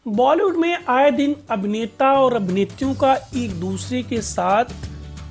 बॉलीवुड में आए दिन अभिनेता और अभिनेत्रियों का एक दूसरे के साथ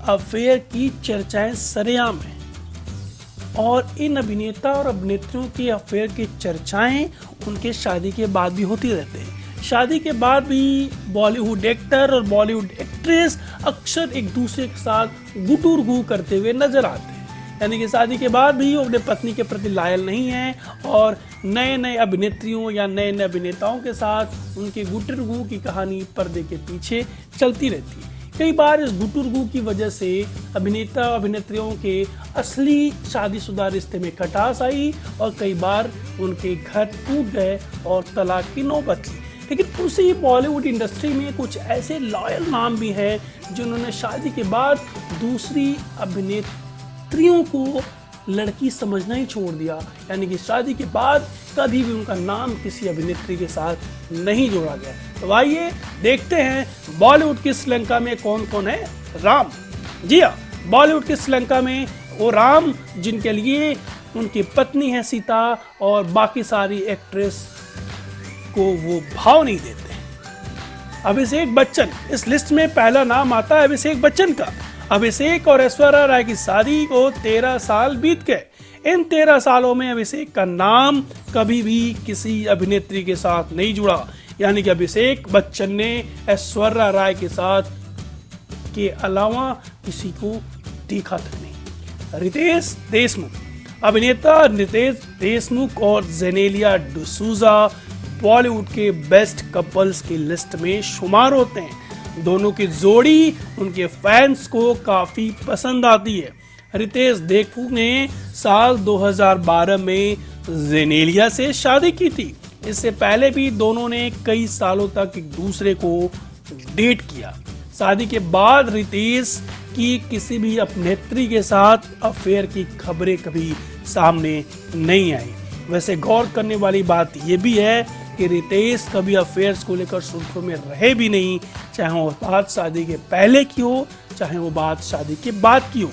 अफेयर की चर्चाएं सरेआम हैं और इन अभिनेता और अभिनेत्रियों के अफेयर की चर्चाएं उनके शादी के बाद भी होती रहती हैं। शादी के बाद भी बॉलीवुड एक्टर और बॉलीवुड एक्ट्रेस अक्सर एक दूसरे के साथ गुटुरगू करते हुए नजर आते हैं, यानी कि शादी के बाद भी वो अपने पत्नी के प्रति लॉयल नहीं है और नए नए अभिनेत्रियों या नए नए अभिनेताओं के साथ उनके गुटुरगू की कहानी पर्दे के पीछे चलती रहती है। कई बार इस गुटुरगू की वजह से अभिनेता अभिनेत्रियों के असली शादीशुदा रिश्ते में खटास आई और कई बार उनके घर टूट गए और तलाक की नौबत ली। लेकिन उसी बॉलीवुड इंडस्ट्री में कुछ ऐसे लॉयल नाम भी हैं जिन्होंने शादी के बाद दूसरी अभिनेत्रियों को लड़की समझना ही छोड़ दिया, यानी कि शादी के बाद कभी भी उनका नाम किसी अभिनेत्री के साथ नहीं जोड़ा गया। तो आइए देखते हैं बॉलीवुड की श्रीलंका में कौन कौन है राम। जी हाँ, बॉलीवुड की श्रीलंका में वो राम जिनके लिए उनकी पत्नी है सीता और बाकी सारी एक्ट्रेस को वो भाव नहीं देते। अभिषेक बच्चन, इस लिस्ट में पहला नाम आता है अभिषेक बच्चन का। अभिषेक और ऐश्वर्या राय की शादी को 13 साल बीत गए। इन 13 सालों में अभिषेक का नाम कभी भी किसी अभिनेत्री के साथ नहीं जुड़ा, यानी कि अभिषेक बच्चन ने ऐश्वर्या राय के साथ के अलावा किसी को देखा तक नहीं। रितेश देशमुख, अभिनेता रितेश देशमुख और जेनेलिया डिसूजा बॉलीवुड के बेस्ट कपल्स की लिस्ट में शुमार होते हैं। दोनों की जोड़ी उनके फैंस को काफी पसंद आती है। रितेश देशमुख ने साल 2012 में जेनेलिया से शादी की थी। इससे पहले भी दोनों ने कई सालों तक एक दूसरे को डेट किया। शादी के बाद रितेश की किसी भी अभिनेत्री के साथ अफेयर की खबरें कभी सामने नहीं आई। वैसे गौर करने वाली बात यह भी है कि रितेश कभी अफेयर्स को लेकर सुर्खियों में रहे भी नहीं, चाहे वो बात शादी के पहले की हो चाहे वो बात शादी के बाद की हो।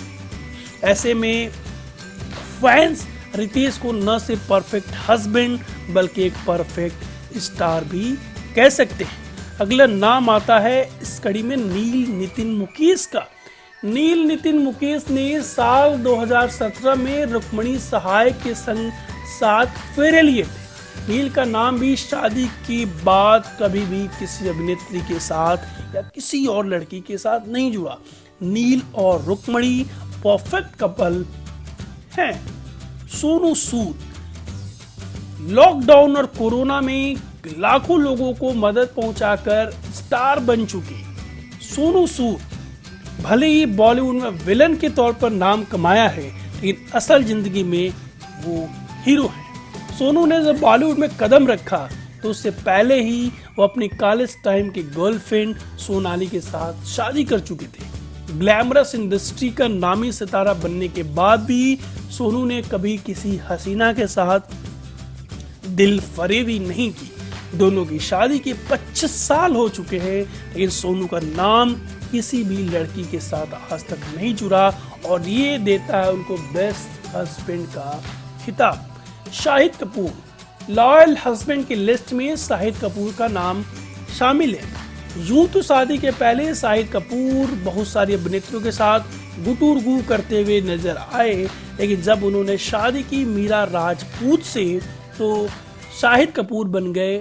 ऐसे में फैंस रितेश को न सिर्फ परफेक्ट हस्बैंड बल्कि एक परफेक्ट स्टार भी कह सकते हैं। अगला नाम आता है इस कड़ी में नील नितिन मुकेश का। नील नितिन मुकेश ने साल 2017 में रुक्मणी सहाय के संग साथ फेरे लिए थे। नील का नाम भी शादी के बाद कभी भी किसी अभिनेत्री के साथ या किसी और लड़की के साथ नहीं जुड़ा। नील और रुक्मणी परफेक्ट कपल हैं। सोनू सूद, लॉकडाउन और कोरोना में लाखों लोगों को मदद पहुंचाकर स्टार बन चुके सोनू सूद भले ही बॉलीवुड में विलन के तौर पर नाम कमाया है, लेकिन असल जिंदगी में वो हीरो है। सोनू ने जब बॉलीवुड में कदम रखा तो उससे पहले ही वो अपनी कॉलेज टाइम की गर्लफ्रेंड सोनाली के साथ शादी कर चुके थे। ग्लैमरस इंडस्ट्री का नामी सितारा बनने के बाद भी सोनू ने कभी किसी हसीना के साथ दिल फरेबी नहीं की। दोनों की शादी के 25 साल हो चुके हैं, लेकिन सोनू का नाम किसी भी लड़की के साथ आज तक नहीं जुड़ा और ये देता है उनको बेस्ट हस्बैंड का खिताब। शाहिद कपूर, लॉयल हस्बैंड की लिस्ट में शाहिद कपूर का नाम शामिल है। यूं तो शादी के पहले शाहिद कपूर बहुत सारी अभिनेत्रियों के साथ गुटुरगू करते हुए नजर आए, लेकिन जब उन्होंने शादी की मीरा राजपूत से तो शाहिद कपूर बन गए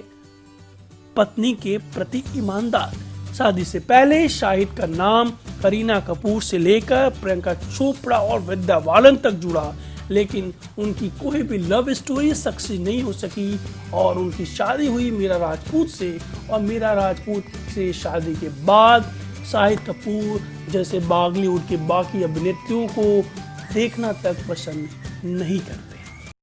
पत्नी के प्रति ईमानदार। शादी से पहले शाहिद का नाम करीना कपूर से लेकर प्रियंका चोपड़ा और विद्या बालन तक जुड़ा, लेकिन उनकी कोई भी लव स्टोरी सक्सेस नहीं हो सकी और उनकी शादी हुई मीरा राजपूत से और मीरा राजपूत से शादी के बाद शाहिद कपूर जैसे बॉलीवुड के बाकी अभिनेत्रियों को देखना तक पसंद नहीं करते।